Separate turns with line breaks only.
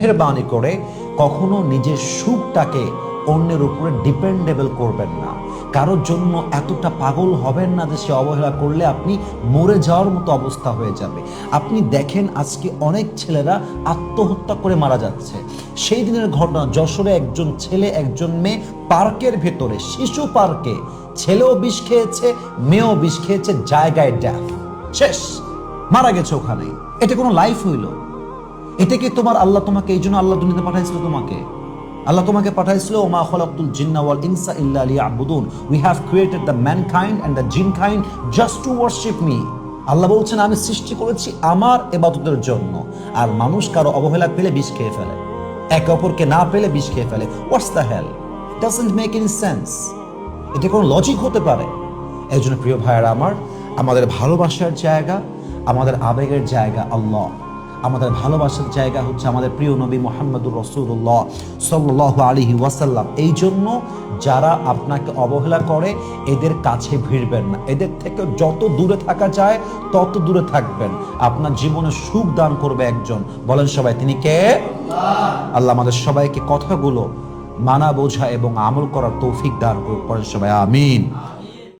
মেহেরবানি করে কখনো নিজের সুখটাকে অন্যের উপরে ডিপেন্ডেবল করবেন না। কারোর জন্য এতটা পাগল হবেন না যে সে অবহেলা করলে আপনি মরে যাওয়ার মতো অবস্থা হয়ে যাবে। আপনি দেখেন আজকে অনেক ছেলেরা আত্মহত্যা করে মারা যাচ্ছে। সেই দিনের ঘটনা, যশোরে একজন ছেলে একজন মেয়ে পার্কের ভেতরে, শিশু পার্কে, ছেলেও বিষ খেয়েছে, মেয়েও বিষ খেয়েছে, জায়গায় ডেথ, শেষ, মারা গেছে ওখানে। এটা কোনো লাইফ হইল? এটা কি তোমার আল্লাহ তোমাকে এই জন্য আল্লাহ দুনিয়াতে পাঠাইছিল? আল্লাহ তোমাকে পাঠাইছিল ওমা খলাকতুল জিন্না ওয়াল ইনসা ইল্লা লিয়াবুদুন। We have created the mankind and the jinnkind just to worship me. আল্লাহ বলছেন আমি সৃষ্টি করেছি আমার ইবাদতের জন্য। আর মানুষ কারো অবহেলা পেলে বিষ খেয়ে ফেলে, একে অপরকে না পেলে বিষ খেয়ে ফেলে। What's the hell? Doesn't make any sense. এটা কোনো লজিক হতে পারে? এই জন্য প্রিয় ভাইয়েরা আমার, আমাদের ভালোবাসার জায়গা, আমাদের আবেগের জায়গা আল্লাহ। আমাদের ভালোবাসার জায়গা হচ্ছে আমাদের প্রিয় নবী মুহাম্মদুর রাসূলুল্লাহ সাল্লাল্লাহু আলাইহি ওয়াসাল্লাম। এই জন্য যারা আপনাকে অবহেলা করে এদের কাছে ভিড়বেন না, এদের থেকে যত দূরে থাকা যায় তত দূরে থাকবেন। আপনার জীবনে সুখ দান করবে একজন, বলেন সবাই তিনি কে? আল্লাহ আমাদের সবাইকে কথাগুলো মানা বোঝা এবং আমল করার তৌফিক দান করুন, সবাই আমিন।